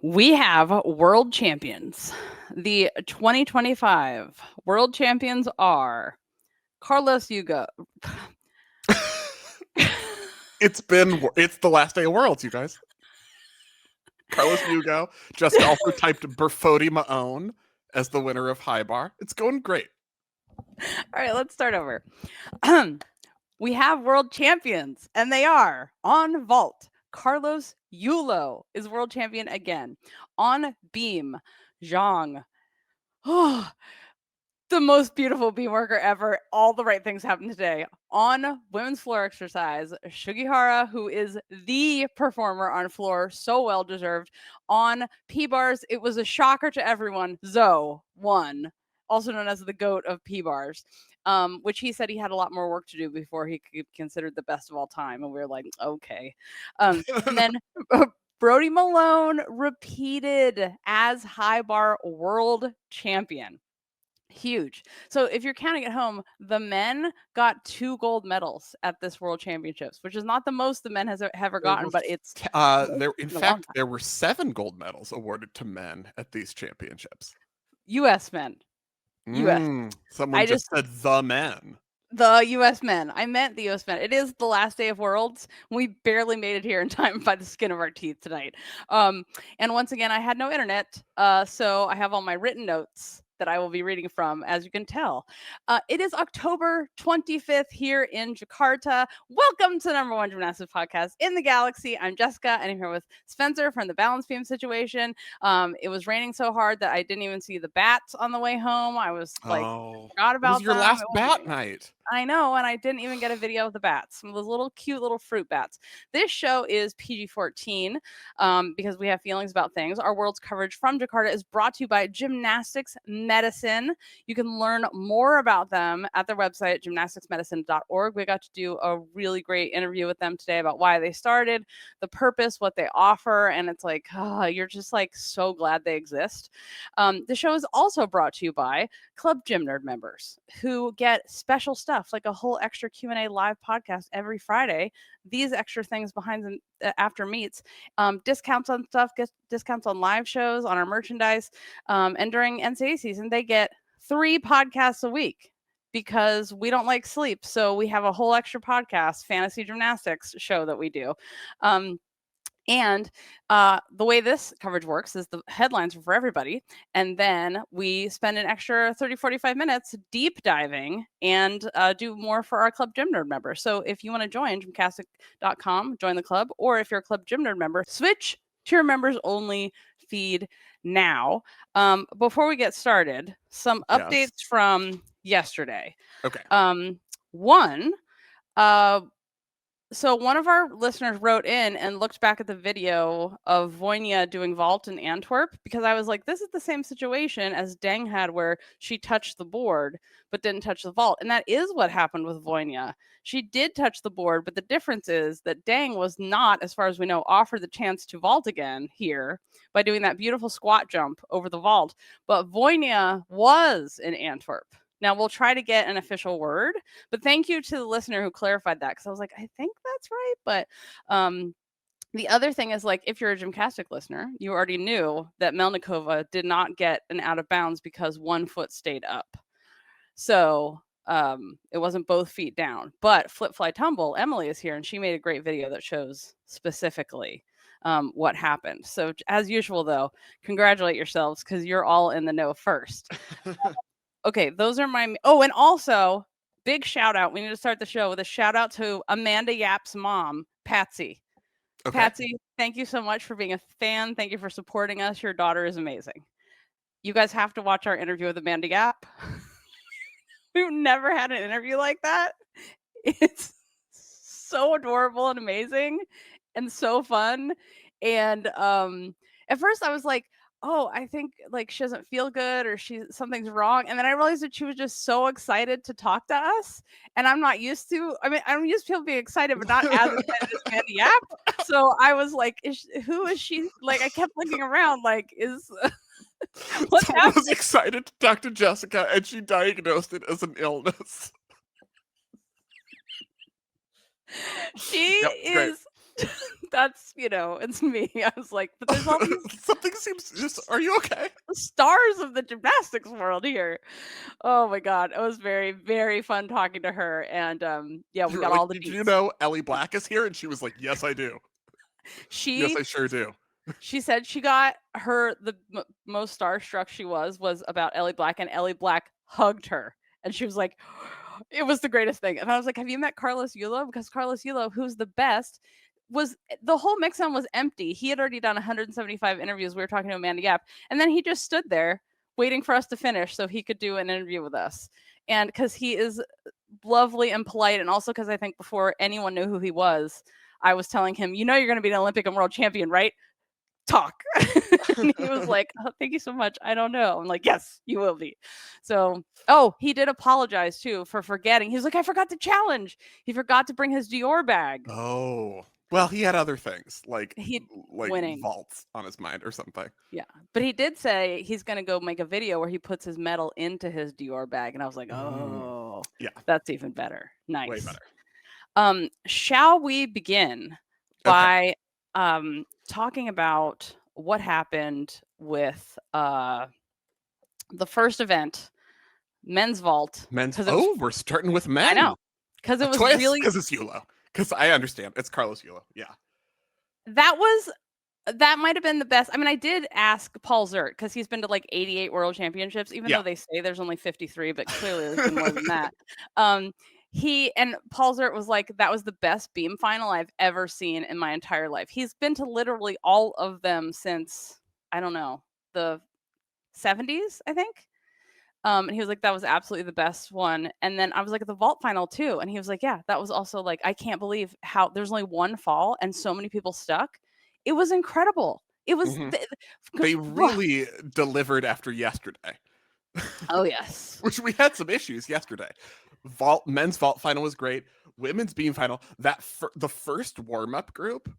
We have world champions. The 2025 world champions are Carlos Yugo. It's the last day of Worlds, you guys. Carlos Yugo. Jessica also typed Brody Malone as the winner of High Bar. It's going great. All right, let's start over. We have world champions, and they are on vault. Carlos Yulo is world champion again. On beam, Zhang. Oh, the most beautiful beam worker ever. All the right things happened today. On women's floor exercise, Sugihara, who is the performer on floor, so well deserved. On PBars, it was a shocker to everyone. Zoe won, also known as the GOAT of PBars, which he said he had a lot more work to do before he could be considered the best of all time. And we were like, okay. And then Brody Malone repeated as high bar world champion. Huge. So if you're counting at home, the men got 2 gold medals at this World Championships, which is not the most the men has ever gotten, but it's there were 7 gold medals awarded to men at these championships. U.S. men. Someone just said the men. The U.S. men. I meant the U.S. men. It is the last day of Worlds. We barely made it here in time by the skin of our teeth tonight. And once again, I had no internet, so I have all my written notes that I will be reading from, as you can tell. It is October 25th here in Jakarta. Welcome to the #1 gymnastics podcast in the galaxy. I'm Jessica, and I'm here with Spencer from the balance beam situation. It was raining so hard that I didn't even see the bats on the way home. I was forgot about it was your them. last bat night. I know, and I didn't even get a video of the bats, some of those little cute little fruit bats. This show is PG-14 because we have feelings about things. Our world's coverage from Jakarta is brought to you by Gymnastics Medicine. You can learn more about them at their website, gymnasticsmedicine.org. We got to do a really great interview with them today about why they started, the purpose, what they offer, and it's like, you're just like so glad they exist. The show is also brought to you by Club Gym Nerd members who get special stuff like a whole extra Q&A live podcast every Friday. These extra things behind the after meets, discounts on stuff, discounts on live shows, on our merchandise, and during NCAA season, they get 3 podcasts a week because we don't like sleep. So we have a whole extra podcast, fantasy gymnastics show that we do. And the way this coverage works is the headlines are for everybody. And then we spend an extra 30-45 minutes deep diving and do more for our Club Gym Nerd members. So if you want to join GymCastic.com, join the club, or if you're a Club Gym Nerd member, switch to your members only feed now. Before we get started, some updates from yesterday. Okay. One, so one of our listeners wrote in and looked back at the video of Voinia doing vault in Antwerp, because I was like, this is the same situation as Zhang had where she touched the board but didn't touch the vault. And that is what happened with Voinia. She did touch the board, but the difference is that Zhang was not, as far as we know, offered the chance to vault again here by doing that beautiful squat jump over the vault. But Voinia was in Antwerp. Now, we'll try to get an official word, but thank you to the listener who clarified that, because I was like, I think that's right. But the other thing is, like, if you're a GymCastic listener, you already knew that Melnikova did not get an out of bounds because one foot stayed up. So it wasn't both feet down. But Flip Fly Tumble, Emily is here, and she made a great video that shows specifically what happened. So as usual, though, congratulate yourselves because you're all in the know first. Okay, those are my... Oh, and also, big shout out. We need to start the show with a shout out to Amanda Yap's mom, Patsy. Okay. Patsy, thank you so much for being a fan. Thank you for supporting us. Your daughter is amazing. You guys have to watch our interview with Amanda Yap. We've never had an interview like that. It's so adorable and amazing and so fun. And at first I was like, oh, I think like she doesn't feel good or something's wrong. And then I realized that she was just so excited to talk to us. And I'm not used to, I'm used to people being excited, but not as excited as Amanda Yap. So I was like, who is she? Like, I kept looking around, like, what's happening? I was excited to talk to Jessica and she diagnosed it as an illness. She is That's, it's me. I was like, but there's all these Something seems just. Are you okay? stars of the gymnastics world here. Oh my god, it was very, very fun talking to her, and yeah, we You were got like, all the did you deets. know Ellie Black is here? And she was like, yes, I do. Yes, She I sure do. she said she got the most starstruck she was about Ellie Black, and Ellie Black hugged her, and she was like, it was the greatest thing. And I was like, have you met Carlos Yulo? Because Carlos Yulo, who's the best, was the whole mix on was empty. He had already done 175 interviews. We were talking to Amanda Gap, and then he just stood there waiting for us to finish so he could do an interview with us. And because he is lovely and polite, and also because I think before anyone knew who he was, I was telling him, you're going to be an Olympic and world champion, right? Talk. And he was like, oh, thank you so much. I don't know. I'm like, yes, you will be. So, he did apologize too for forgetting. He's like, I forgot to challenge. He forgot to bring his Dior bag. Oh. Well, he had other things like Winning. vaults on his mind or something. Yeah. But he did say he's going to go make a video where he puts his medal into his Dior bag. And I was like, yeah, that's even better. Nice. Way better. Shall we begin by talking about what happened with the first event, men's vault. We're starting with men. I know, because it was really because it's Yulo. Because I understand it's Carlos Yulo. Yeah, that might have been the best. I mean, I did ask Paul Zirt because he's been to like 88 world championships, even though they say there's only 53, but clearly there's been more than that. He and Paul Zirt was like, that was the best beam final I've ever seen in my entire life. He's been to literally all of them since, I don't know, the 70s, I think. And he was like, that was absolutely the best one. And then I was like, at the vault final too. And he was like, yeah, that was also like, I can't believe how there's only one fall and so many people stuck. It was incredible. It was. They really delivered after yesterday. Oh, yes. Which we had some issues yesterday. Men's vault final was great. Women's beam final, the first warm-up group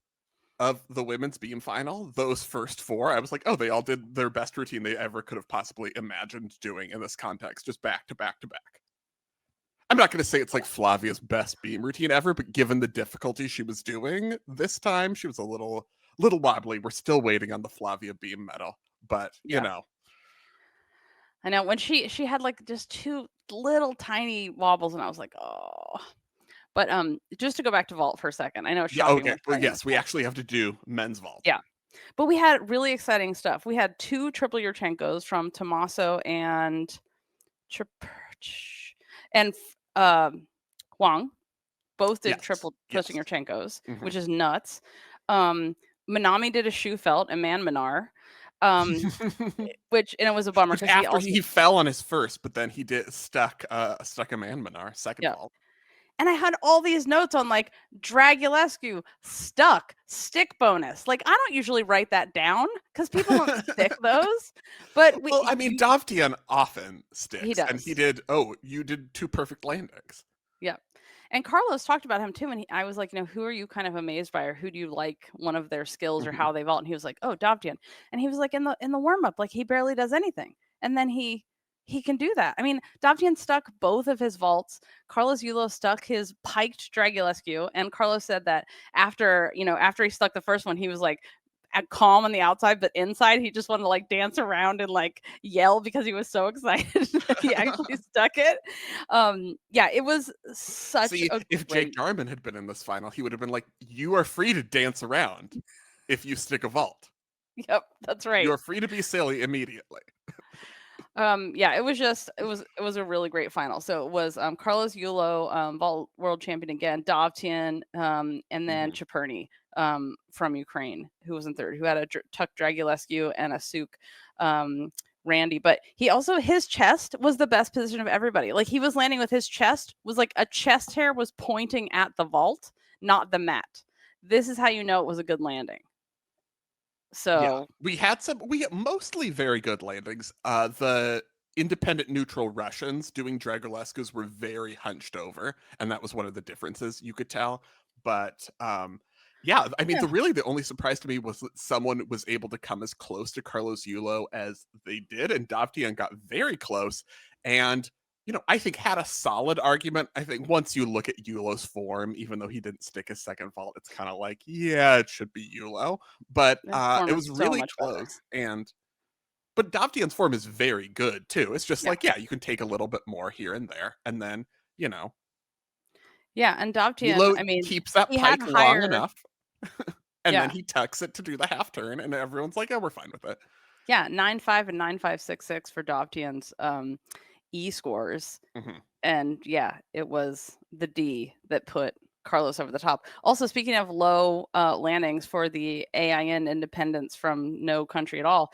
of the women's beam final, those first four, I was like, oh, they all did their best routine they ever could have possibly imagined doing in this context, just back to back to back. I'm not going to say it's like Flavia's best beam routine ever, but given the difficulty she was doing this time, she was a little wobbly. We're still waiting on the Flavia beam medal, but you know. I know when she had like just two little tiny wobbles, and I was like, oh. But just to go back to vault for a second, I know it's shocking. Yeah, okay. Well, yes, we actually have to do men's vault. Yeah, but we had really exciting stuff. We had two triple Yurchenkos from Tommaso and Huang. Both did triple twisting Yurchenkos, which is nuts. Manami did a shoe felt, a man Minar. And it was a bummer because he fell on his first, but then he stuck a man Minar second vault. And I had all these notes on like Dragulescu, stuck, stick bonus. Like I don't usually write that down because people don't stick those. But Davtian often sticks. He does. And he did. Oh, you did two perfect landings. Yeah. And Carlos talked about him too. And I was like, who are you kind of amazed by, or who do you like one of their skills or how they vault? And he was like, oh, Davtian. And he was like, in the warm up, like he barely does anything. And then he can do that. I mean, Davtian stuck both of his vaults. Carlos Yulo stuck his piked Dragulescu. And Carlos said that after he stuck the first one, he was like calm on the outside, but inside he just wanted to like dance around and like yell because he was so excited that he actually stuck it. It was such if Jake Jarman had been in this final, he would have been like, you are free to dance around if you stick a vault. Yep, that's right. You are free to be silly immediately. It was a really great final. So it was Carlos Yulo, vault world champion again, Davtian, and then Chaperny from Ukraine, who was in third, who had a tuck Dragulescu and a Suk Randy. But he also, his chest was the best position of everybody. Like he was landing with his chest, was like a chest hair was pointing at the vault, not the mat. This is how you know it was a good landing. So we had mostly very good landings. The independent neutral Russians doing Dragulescus were very hunched over, and that was one of the differences you could tell. But the only surprise to me was that someone was able to come as close to Carlos Yulo as they did, and Davtian got very close. And I think had a solid argument. I think once you look at Yulo's form, even though he didn't stick his second vault, it's kind of like, yeah, it should be Yulo. But His form it is was so really much better. close. But Dovtian's form is very good too. It's just Yeah. like, yeah, you can take a little bit more here and there. And then, you know, Yeah, and Dovtian, Yulo I mean, keeps that he had pike long higher. enough. And then Yeah. he tucks it to do the half turn. And everyone's like, oh, we're fine with it. Yeah, 9.5 and 9.566 for Dovtian's E scores. Mhm. And yeah, it was the D that put Carlos over the top. Also, speaking of low landings for the AIN independents from no country at all,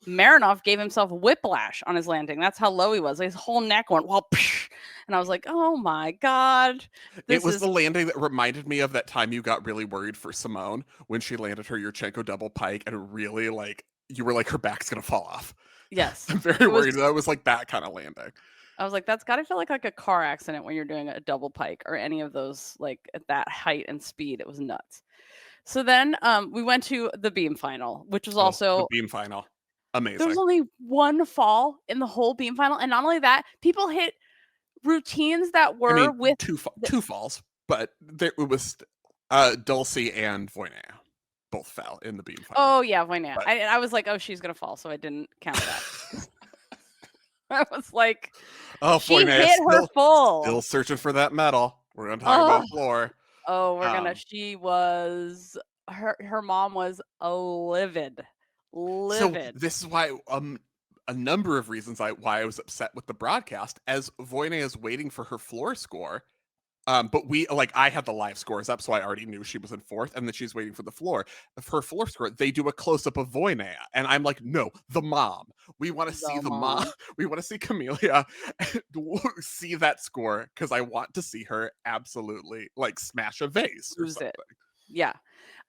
Marinov gave himself whiplash on his landing. That's how low he was. His whole neck went, well, psh, and I was like, oh my God, It this was is, the landing that reminded me of that time you got really worried for Simone when she landed her Yurchenko double pike and really like you were like her back's gonna fall off. yes. I'm very It was worried that was like that kind of landing. I was like, that's got to feel like a car accident when you're doing a double pike or any of those like at that height and speed. It was nuts. So then we went to the beam final, which was Oh, the also beam final. there was Amazing. only one fall in the whole beam final, and not only that, people hit routines that I were mean, with the, two falls, but there it was Dulcie and Voyna both fell in the beam final. oh yeah, why not? But I was like, oh, she's gonna fall, so I didn't count that. I was like, oh, she Voyna is hit her still full. searching for that medal. We're gonna talk Oh, about floor. oh, we're gonna. Um, She was her mom was livid, So livid. this is why a number of reasons why I was upset with the broadcast as Voyna is waiting for her floor score. But I had the live scores up, so I already knew she was in fourth, and then she's waiting for the floor. For her floor score, they do a close up of Voyna, and I'm like, no, the mom. We want to see The the mom. mom We want to see Camellia see that score because I want to see her absolutely like smash a vase or lose something. it. Yeah.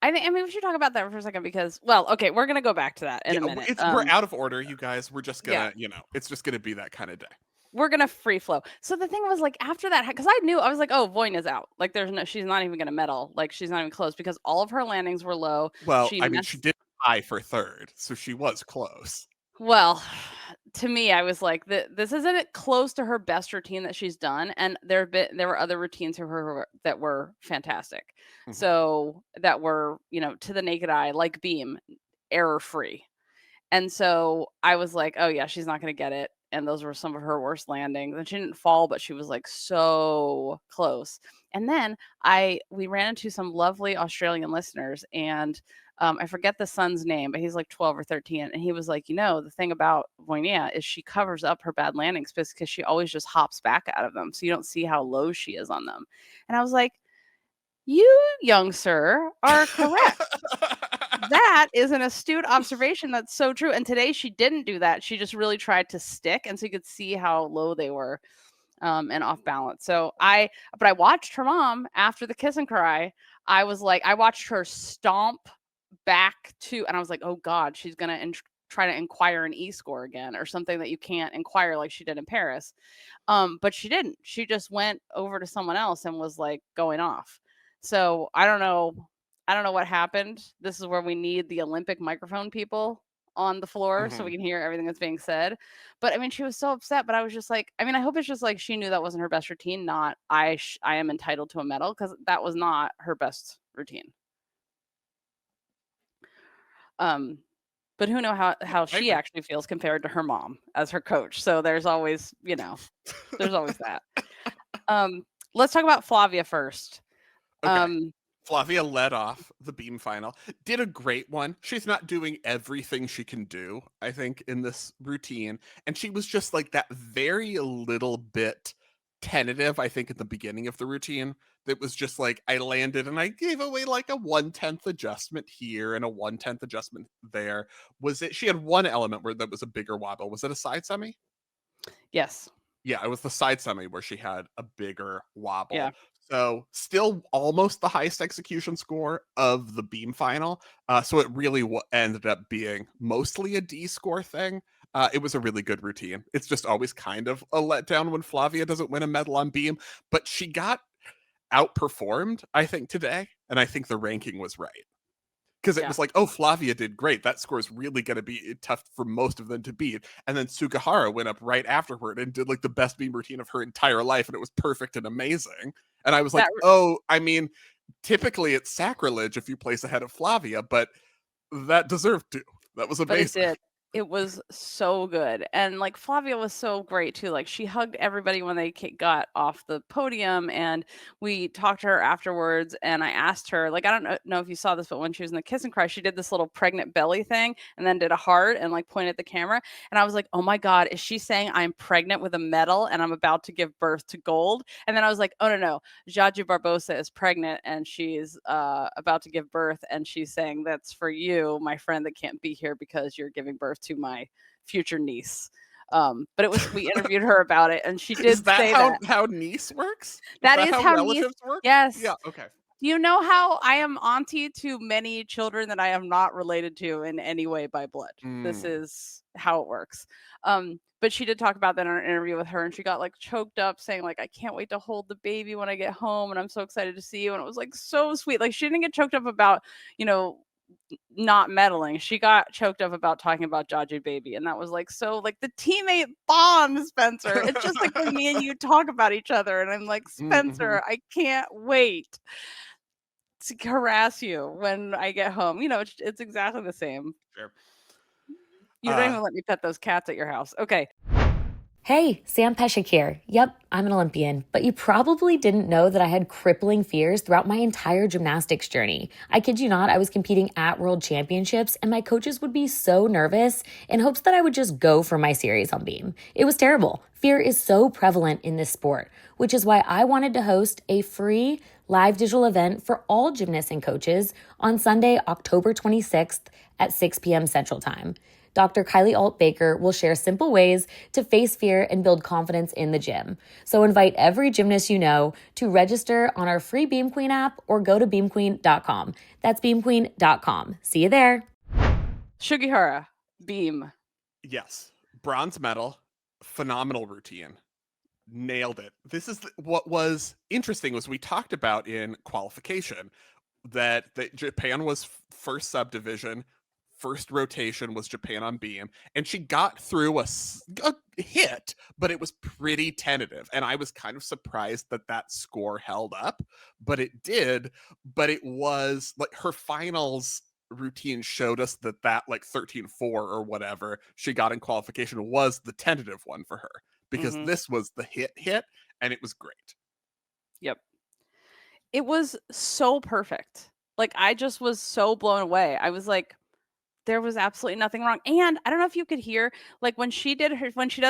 I mean, we should talk about that for a second because, well, okay, we're gonna go back to that in Yeah, a minute. we're out of order, you guys. We're just Yeah, gonna, it's just gonna be that kind of day. we're gonna free flow. So the thing was, like, after that, because I knew I was like, oh, Voyna's out. Like, there's no, she's not even gonna medal. Like, she's not even close because all of her landings were low. Well, She I mean, she messed. did tie for third, so she was close. Well, to me, I was like, this isn't close to her best routine that she's done, and there were other routines for her that were fantastic. Mhm. So that were to the naked eye like beam, error free. And so I was like, "Oh yeah, she's not gonna get it." And those were some of her worst landings. And she didn't fall, but she was like so close. And then we ran into some lovely Australian listeners, and I forget the son's name, but he's like 12 or 13. And he was like, the thing about Voynia is she covers up her bad landings because she always just hops back out of them. So you don't see how low she is on them. And I was like, you, young sir, are correct. That is an astute observation. That's so true. And today she didn't do that. She just really tried to stick, and so you could see how low they were and off balance. But I watched her mom after the kiss and cry. I was like, I watched her stomp back to, and I was like, oh God, she's gonna try to inquire an E score again or something that you can't inquire like she did in Paris. But she didn't. She just went over to someone else and was like going off. So I don't know. I don't know what happened. This is where we need the Olympic microphone people on the floor so we Mhm. can hear everything that's being said. But I mean, she was so upset. But I was just like, I mean, I hope it's just like she knew that wasn't her best routine. Not I am entitled to a medal because that was not her best routine. Um, but who know how I she agree. actually feels compared to her mom as her coach. So there's always there's always that. Let's talk about Flavia first. Okay. Um, Flavia led off the beam final, did a great one. She's not doing everything she can do, I think, in this routine. And she was just like that very little bit tentative, I think, at the beginning of the routine. That was just like, I landed and I gave away like a 1/10 adjustment here and a 1/10 adjustment there. Was it? She had one element where that was a bigger wobble. Was it a side semi? yes, Yeah, it was the side semi where she had a bigger yeah, wobble. So still almost the highest execution score of the beam final. So it really ended up being mostly a D score thing. It was a really good routine. It's just always kind of a letdown when Flavia doesn't win a medal on beam, but she got outperformed, I think, today, and I think the ranking was right. because it Yeah. was like, oh, Flavia did great. That score is really going to be tough for most of them to beat. And then Sugihara went up right afterward and did like the best beam routine of her entire life, and it was perfect and amazing. And I was like, That oh, I mean, typically it's sacrilege if you place ahead of Flavia, but that deserved to. That was But it amazing. did. It was so good. And like Flavia was so great too. Like she hugged everybody when they got off the podium, and we talked to her afterwards, and I asked her, like, I don't know if you saw this, but when she was in the kiss and cry, she did this little pregnant belly thing and then did a heart and like pointed at the camera. And I was like, oh my God, is she saying I'm pregnant with a medal and I'm about to give birth to gold? And then I was like, oh no, Jaju Barbosa is pregnant and she's about to give birth, and she's saying that's for you, my friend that can't be here because you're giving birth to my future niece. But it was, we interviewed her about it, and she Is did that say that. how niece works? Is That that is how how niece. relatives work? Yes. Yeah, okay. You know how I am auntie to many children that I am not related to in any way by blood. This Mm. is how it works. But she did talk about that in our interview with her, and she got like choked up saying like, I can't wait to hold the baby when I get home, and I'm so excited to see you. And it was like so sweet. Like she didn't get choked up about, you know, not meddling. She got choked up about talking about Jaju baby, and that was like so like the teammate bond, Spencer. It's just like when me and you talk about each other, and I'm like, Mm-hmm. Spencer, I can't wait to harass you when I get home. You know, it's exactly the same. Sure. You don't even let me pet those cats at your house. Okay. Hey, Sam Peshek here. Yep, I'm an Olympian, but you probably didn't know that I had crippling fears throughout my entire gymnastics journey. I kid you not, I was competing at world championships, and my coaches would be so nervous in hopes that I would just go for my series on beam. It was terrible. Fear is so prevalent in this sport, which is why I wanted to host a free live digital event for all gymnasts and coaches on Sunday, October 26th at 6 p.m. Central Time. Dr. Kylie Alt-Baker will share simple ways to face fear and build confidence in the gym. So invite every gymnast you know to register on our free Beam Queen app or go to beamqueen.com. That's beamqueen.com. See you there. Sugihara, beam. Yes. Bronze medal, phenomenal routine. Nailed it. This is what was interesting was we talked about in qualification that Japan was first subdivision, first rotation was Japan on beam, and she got through a hit, but it was pretty tentative. And I was kind of surprised that that score held up, but it did. But it was like her finals routine showed us that like 13-4 or whatever she got in qualification was the tentative one for her, because Mm-hmm. this was the hit, and it was great. Yep. It was so perfect. Like I just was so blown away. I was like, there was absolutely nothing wrong. And I don't know if you could hear, like when she does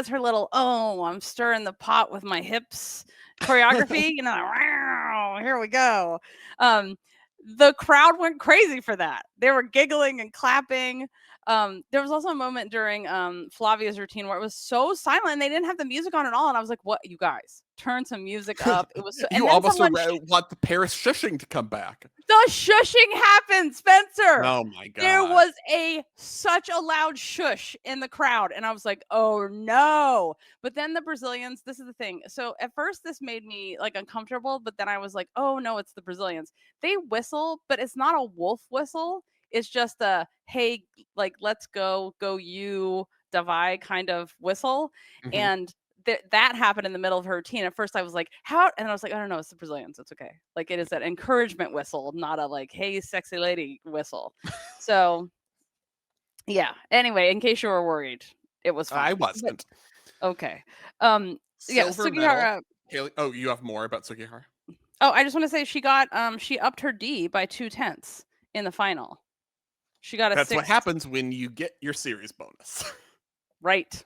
her little, oh, I'm stirring the pot with my hips choreography, you know, wow, here we go. The crowd went crazy for that. They were giggling and clapping. There was also a moment during Flavia's routine where it was so silent and they didn't have the music on at all. And I was like, what, you guys, turn some music up. It was so, and You then almost someone want the Paris shushing to come back. the shushing happened, Spencer. Oh my god. There was such a loud shush in the crowd, and I was like, "Oh no!" But then the Brazilians. This is the thing. So at first, this made me like uncomfortable, but then I was like, "Oh no, it's the Brazilians." They whistle, but it's not a wolf whistle. It's just a hey, like let's go you, Davai kind of whistle, Mhm. and that happened in the middle of her routine. At first, I was like, "How?" And I was like, "I don't know. It's the Brazilians. It's okay. Like it is that encouragement whistle, not a like, hey, sexy lady whistle." So yeah. Anyway, in case you were worried, it was I fine. But wasn't. okay. Yeah, Silver medal. Sugihara. Haley, oh, you have more about Sugihara? Oh, I just want to say she upped her D by 2/10 in the final. She got a That's what 6. happens when you get your series bonus. Right.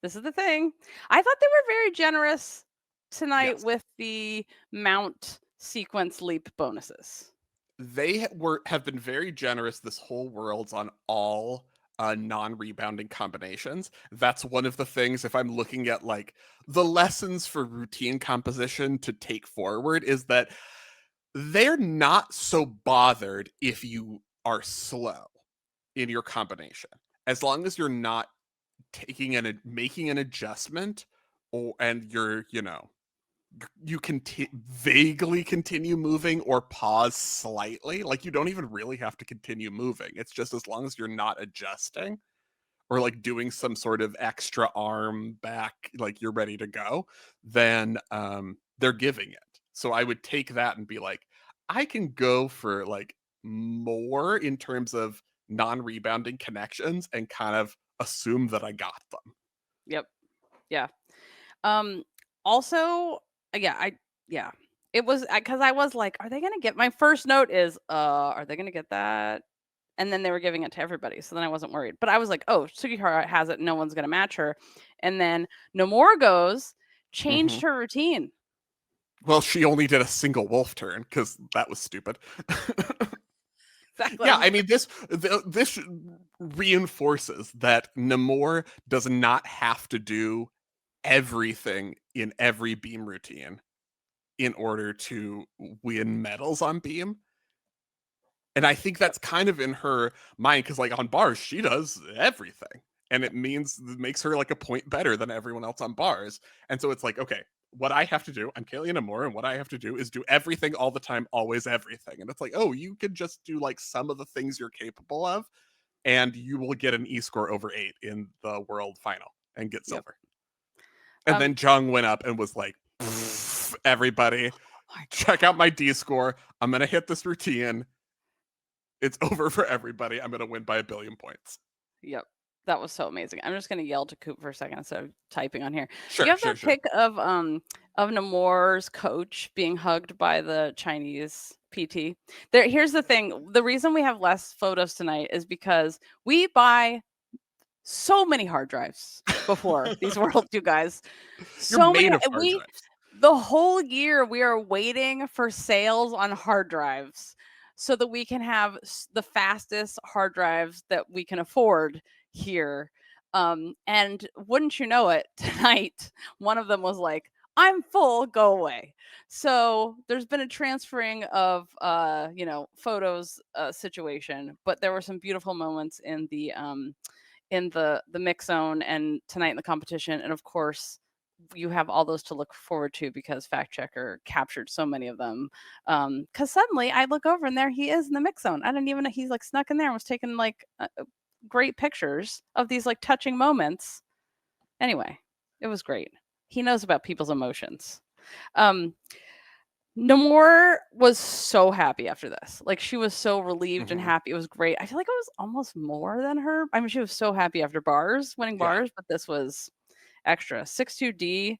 This is the thing. I thought they were very generous tonight Yes. with the mount sequence leap bonuses. They have been very generous this whole world's on all non-rebounding combinations. That's one of the things, if I'm looking at like the lessons for routine composition to take forward, is that they're not so bothered if you are slow in your combination, as long as you're not making an adjustment, or and you're you can vaguely continue moving or pause slightly. Like, you don't even really have to continue moving. It's just as long as you're not adjusting or like doing some sort of extra arm back, like you're ready to go, then they're giving it. So I would take that and be like, I can go for like more in terms of non-rebounding connections and kind of assume that I got them. Yep. Yeah. Also, yeah. It was because I was like, are they gonna get my first note is are they gonna get that? And then they were giving it to everybody. So then I wasn't worried. But I was like, oh, Sugihara has it, no one's gonna match her. And then Nemour changed her routine. Well, she only did a single wolf turn because that was stupid. Exactly. Yeah, I mean, this reinforces that Nemour does not have to do everything in every beam routine in order to win medals on beam. And I think that's kind of in her mind because, like, on bars, she does everything, and it makes her like a point better than everyone else on bars. And so it's like, okay, what I have to do, I'm Kaylee Nemour, and what I have to do is do everything all the time, always everything. And it's like, oh, you can just do like some of the things you're capable of, and you will get an E score over 8 in the world final and get silver. And then Zhang went up and was like, everybody, check out my D score. I'm gonna hit this routine. It's over for everybody. I'm gonna win by 1 billion points. Yep. That was so amazing. I'm just gonna yell to Coop for a second instead of typing on here. Sure, you have sure, that pic of Nemour's coach being hugged by the Chinese PT. Here's the thing. The reason we have less photos tonight is because we buy so many hard drives before these world, you guys. So many. Of hard drives. The whole year we are waiting for sales on hard drives so that we can have the fastest hard drives that we can afford here. And wouldn't you know it, tonight, one of them was like, I'm full, go away. So there's been a transferring of, photos situation, but there were some beautiful moments in the mix zone and tonight in the competition. And of course, you have all those to look forward to because Fact Checker captured so many of them. Because suddenly I look over and there he is in the mix zone. I didn't even know he's like snuck in there and was taking like great pictures of these like touching moments. Anyway, it was great. He knows about people's emotions. Nemour was so happy after this. Like, she was so relieved and happy. It was great. I feel like it was almost more than her. I mean, she was so happy after bars, winning bars, but this was extra. 6-2D.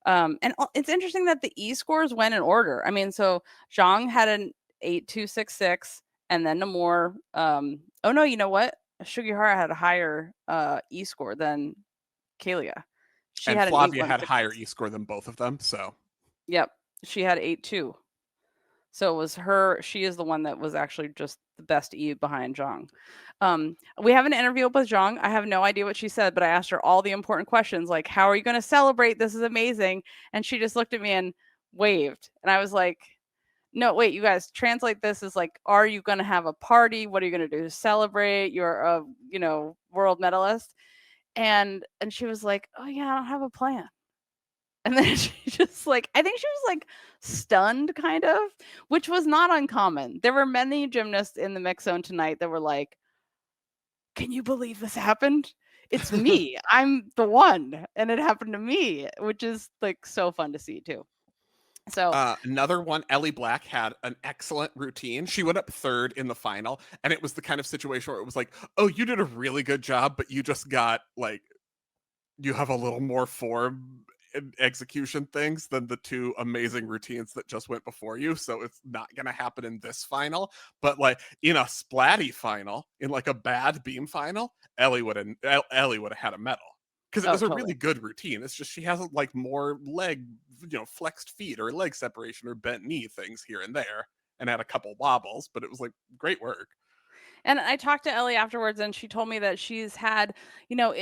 And it's interesting that the E scores went in order. I mean, so Zhang had an 8-2-6-6, and then Nemour. Oh no, you know what? Sugihara had a higher E score than Kalia. She had Flavia had higher E score than both of them. So yep, she had 8-2. So it was her. She is the one that was actually just the best E behind Zhang. We have an interview with Zhang. I have no idea what she said, but I asked her all the important questions, like, how are you going to celebrate? This is amazing. And she just looked at me and waved. And I was like, no, wait, you guys, translate this as like, are you going to have a party? What are you going to do to celebrate? You're a, world medalist. And she was like, oh yeah, I don't have a plan. And then she just like, I think she was like stunned kind of, which was not uncommon. There were many gymnasts in the mix zone tonight that were like, can you believe this happened? It's me. I'm the one. And it happened to me, which is like so fun to see too. So another one, Ellie Black had an excellent routine. She went up third in the final, and it was the kind of situation where it was like, oh, you did a really good job, but you just got like, you have a little more form and execution things than the two amazing routines that just went before you. So it's not going to happen in this final, but like in a splatty final, in like a bad beam final, Ellie would have had a medal. Because it was a really good routine. It's just she has like more leg, flexed feet or leg separation or bent knee things here and there, and had a couple wobbles, but it was like great work. And I talked to Ellie afterwards, and she told me that she's had,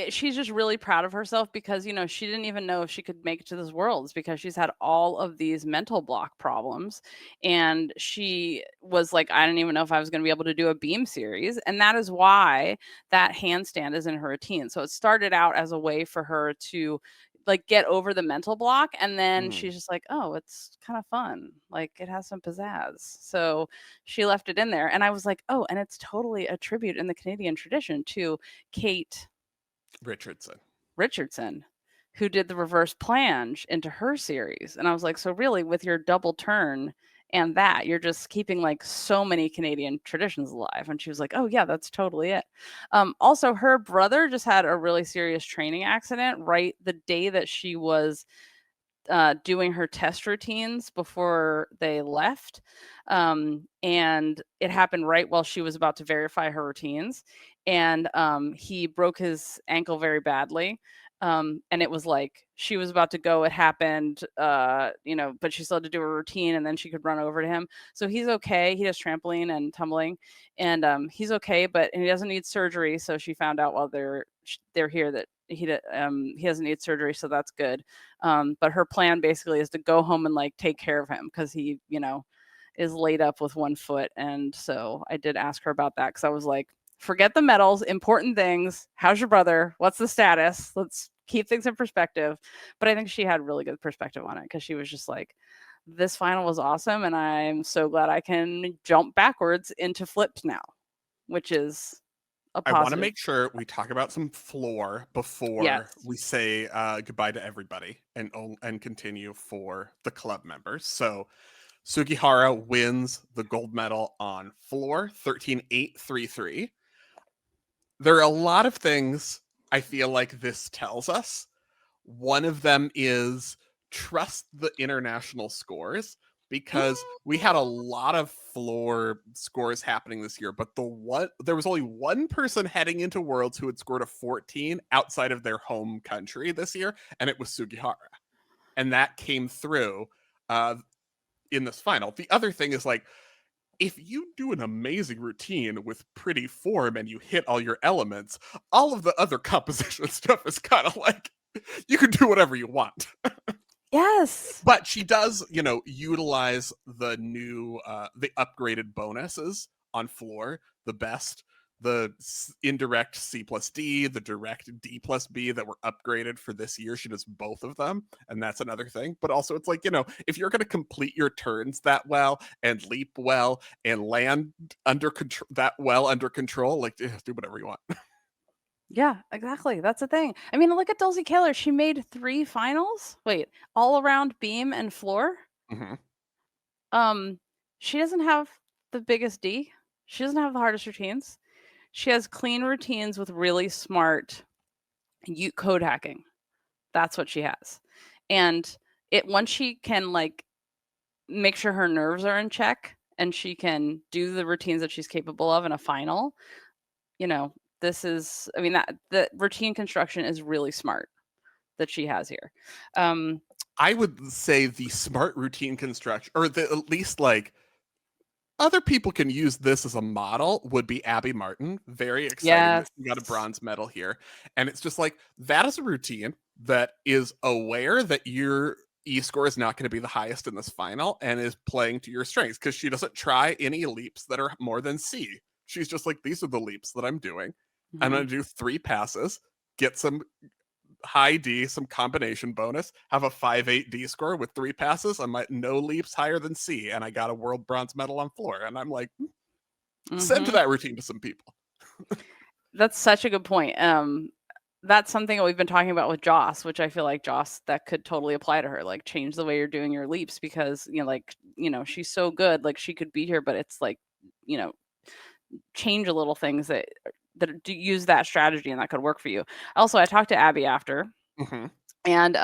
she's just really proud of herself because, she didn't even know if she could make it to this Worlds because she's had all of these mental block problems. And she was like, I didn't even know if I was going to be able to do a beam series. And that is why that handstand is in her routine. So it started out as a way for her to like get over the mental block, and then she's just like, oh, it's kind of fun, like it has some pizzazz, so she left it in there. And I was like, oh, and it's totally a tribute in the Canadian tradition to Kate Richardson, who did the reverse planche into her series. And I was like, so really with your double turn and that, you're just keeping like so many Canadian traditions alive. And she was like, oh yeah, that's totally it. Also, her brother just had a really serious training accident right the day that she was doing her test routines before they left. And it happened right while she was about to verify her routines. And he broke his ankle very badly. And it was like she was about to go, it happened, but she still had to do a routine, and then she could run over to him. So he's okay. He does trampoline and tumbling, and he's okay, but he doesn't need surgery. So she found out while they're here that he doesn't need surgery, so that's good. But her plan basically is to go home and like take care of him because he, is laid up with one foot. And so I did ask her about that because I was like, forget the medals, important things. How's your brother? What's the status? Let's keep things in perspective. But I think she had really good perspective on it because she was just like, this final was awesome, and I'm so glad I can jump backwards into flips now, which is a positive. I want to make sure we talk about some floor before we say goodbye to everybody and continue for the club members. So Sugihara wins the gold medal on floor, 13-8-3-3. There are a lot of things I feel like this tells us. One of them is trust the international scores, because we had a lot of floor scores happening this year, but there was only one person heading into Worlds who had scored a 14 outside of their home country this year, and it was Sugihara. And that came through in this final. The other thing is, like, if you do an amazing routine with pretty form and you hit all your elements, all of the other composition stuff is kind of like, you can do whatever you want. Yes. But she does, utilize the new, the upgraded bonuses on floor, the best, the indirect C plus D, the direct D plus B that were upgraded for this year. She does both of them, and that's another thing. But also, it's like, if you're going to complete your turns that well and leap well and land under control, like, do whatever you want. Yeah, exactly. That's the thing. I mean, look at Dulcie Kaler. She made 3 finals. Wait, all around beam and floor. Mm-hmm. She doesn't have the biggest D. She doesn't have the hardest routines. She has clean routines with really smart code hacking. That's what she has. And once she can like make sure her nerves are in check and she can do the routines that she's capable of in a final, this is, I mean, that the routine construction is really smart that she has here. I would say the smart routine construction, or at least like other people can use this as a model, would be Abby Martin. Very exciting that she got a bronze medal here. And it's just like, that is a routine that is aware that your E-score is not going to be the highest in this final and is playing to your strengths, because she doesn't try any leaps that are more than C. She's just like, these are the leaps that I'm doing. Mm-hmm. I'm going to do 3 passes, get some high D, some combination bonus, have a 5-8 D score with 3 passes. I'm at no leaps higher than C, and I got a world bronze medal on floor. And I'm like, send to that routine to some people. That's such a good point. That's something that we've been talking about with Joss, which I feel like Joss, that could totally apply to her. Like, change the way you're doing your leaps, because she's so good. Like, she could be here, but it's like, change a little things that use that strategy, and that could work for you. Also, I talked to Abby after, and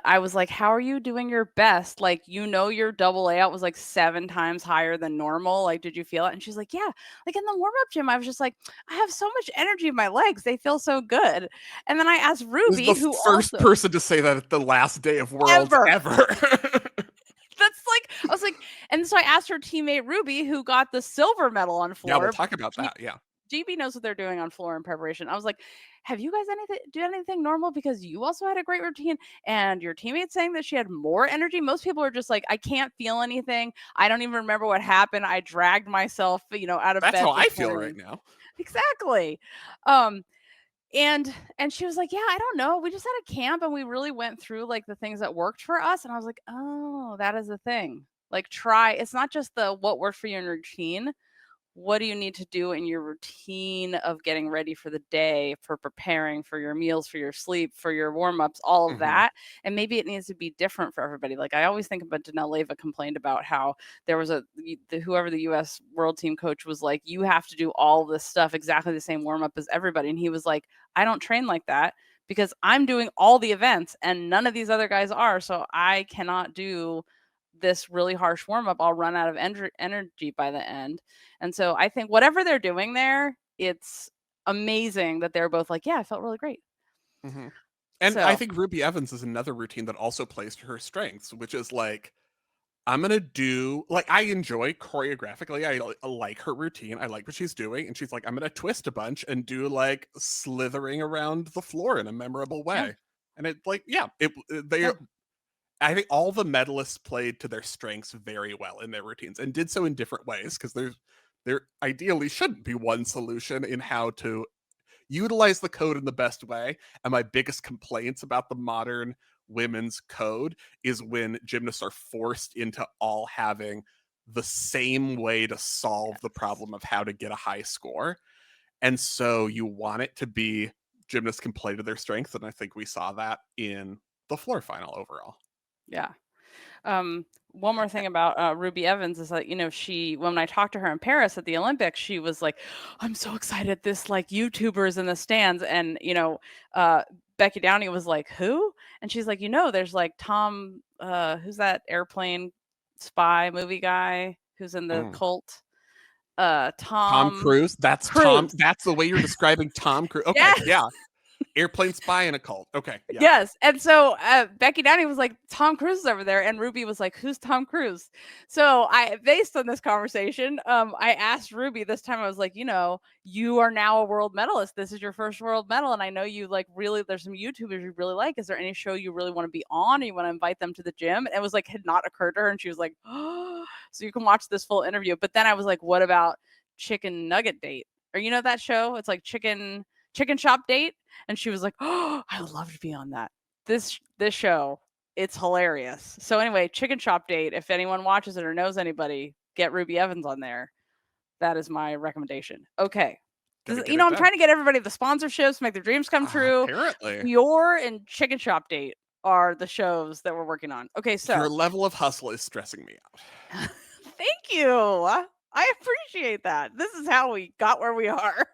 I was like, how are you doing your best? Like, your double layout was like 7 times higher than normal. Like, did you feel it? And she's like, yeah, like in the warm-up gym, I was just like, I have so much energy in my legs. They feel so good. And then I asked Ruby, who first person to say that at the last day of Worlds ever. That's like, I was like, and so I asked her teammate Ruby, who got the silver medal on floor. Yeah, we'll talk about that. Yeah. GB knows what they're doing on floor in preparation. I was like, have you guys do anything normal? Because you also had a great routine, and your teammate's saying that she had more energy. Most people are just like, I can't feel anything. I don't even remember what happened. I dragged myself, out of bed. That's how I feel right now. Exactly. And she was like, yeah, I don't know, we just had a camp and we really went through like the things that worked for us. And I was like, oh, that is the thing. Like, try, it's not just the what worked for you in your routine. What do you need to do in your routine of getting ready for the day, for preparing for your meals, for your sleep, for your warm-ups, all of that? And maybe it needs to be different for everybody. Like, I always think about Danelle Leyva complained about how there was whoever the US world team coach was like, you have to do all this stuff exactly the same warm-up as everybody. And he was like, I don't train like that because I'm doing all the events and none of these other guys are. So I cannot do this really harsh warm up. I'll run out of energy by the end. And so I think whatever they're doing there, it's amazing that they're both like, yeah, I felt really great. And So I think Ruby Evans is another routine that also plays to her strengths, which is like, I'm gonna do, like, I enjoy choreographically, I like her routine, I like what she's doing, and she's like, I'm gonna twist a bunch and do like slithering around the floor in a memorable way. Yeah. And it like, yeah, they Yeah. I think all the medalists played to their strengths very well in their routines and did so in different ways, because there ideally shouldn't be one solution in how to utilize the code in the best way. And my biggest complaints about the modern women's code is when gymnasts are forced into all having the same way to solve the problem of how to get a high score. And so you want it to be gymnasts can play to their strengths. And I think we saw that in the floor final overall. Yeah. One more thing about Ruby Evans is that, you know, when I talked to her in Paris at the Olympics, she was like, I'm so excited. This like YouTubers in the stands. And, you know, Becky Downey was like, who? And she's like, you know, there's like Tom, who's that spy movie guy who's in the cult? Tom Cruise. That's Cruise. Tom. That's the way you're describing Tom Cruise. Okay. Yes. Yeah. Airplane spy in a cult. Okay. Yeah. Yes. And so Becky Downey was like, Tom Cruise is over there. And Ruby was like, who's Tom Cruise? So based on this conversation, I asked Ruby this time, I was like, you know, you are now a world medalist. This is your first world medal. And I know you like really, there's some YouTubers you really like. Is there any show you really want to be on? Or you want to invite them to the gym? And it was like, had not occurred to her. And she was like, oh, so you can watch this full interview. But then I was like, what about Chicken Nugget Date? Or you know that show? It's like Chicken Shop Date. And she was like, oh, I would love to be on that. This show, it's hilarious. So anyway, Chicken Shop Date, if anyone watches it or knows anybody, get Ruby Evans on there. That is my recommendation. Okay. You know, I'm trying to get everybody the sponsorships, make their dreams come true. Apparently. Your and Chicken Shop Date are the shows that we're working on. Okay, so your level of hustle is stressing me out. Thank you. I appreciate that. This is how we got where we are.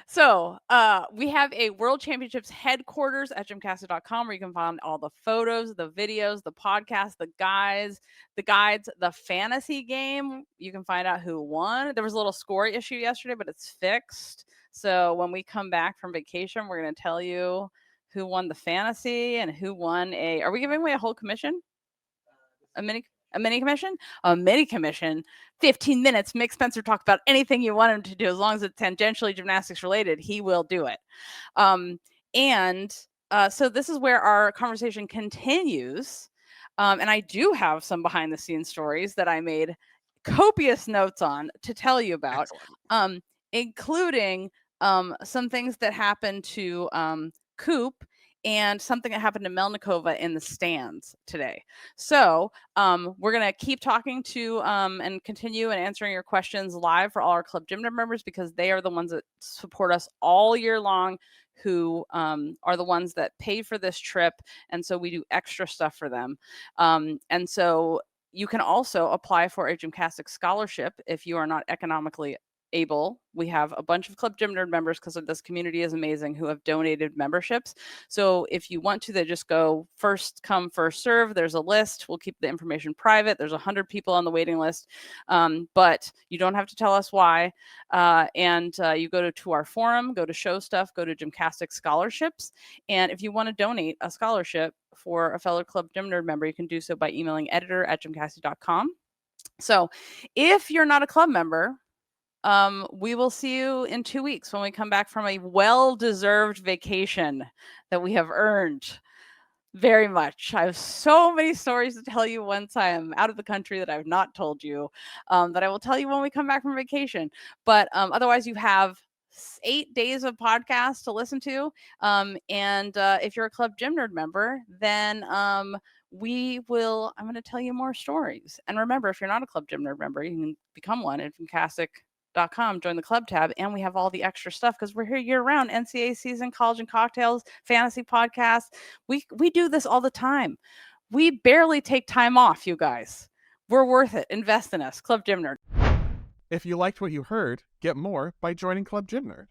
So we have a World Championships headquarters at gymcastic.com where you can find all the photos, the videos, the podcasts, the guides, the fantasy game. You can find out who won. There was a little score issue yesterday, but it's fixed. So when we come back from vacation, we're going to tell you who won the fantasy and who won are we giving away a whole commission? A mini commission, 15 minutes. Make Spencer talk about anything you want him to do, as long as it's tangentially gymnastics related, he will do it. So this is where our conversation continues. And I do have some behind the scenes stories that I made copious notes on to tell you about, including some things that happened to Coop and something that happened to Melnikova in the stands today. So we're going to keep talking to and continue and answering your questions live for all our Club Gym members, because they are the ones that support us all year long, who are the ones that pay for this trip. And so we do extra stuff for them. And so you can also apply for a GymCastic scholarship if you are not economically able. We have a bunch of Club Gym Nerd members, because this community is amazing, who have donated memberships. So if you want to, they just go first come, first serve. There's a list. We'll keep the information private. There's 100 people on the waiting list, but you don't have to tell us why. You go to our forum, go to show stuff, go to GymCastic scholarships. And if you want to donate a scholarship for a fellow Club Gym Nerd member, you can do so by emailing editor@gymcastic.com. So if you're not a club member, we will see you in 2 weeks when we come back from a well-deserved vacation that we have earned very much. I have so many stories to tell you once I am out of the country that I've not told you, that I will tell you when we come back from vacation. But otherwise, you have 8 days of podcasts to listen to. And if you're a Club Gym Nerd member, then I'm going to tell you more stories. And remember, if you're not a Club Gym Nerd member, you can become one at GymCastic.com, join the club tab, and we have all the extra stuff because we're here year round. NCAA season, college and cocktails, fantasy podcasts. We do this all the time. We barely take time off, you guys. We're worth it. Invest in us. Club Gym Nerd. If you liked what you heard, get more by joining Club Gym Nerd.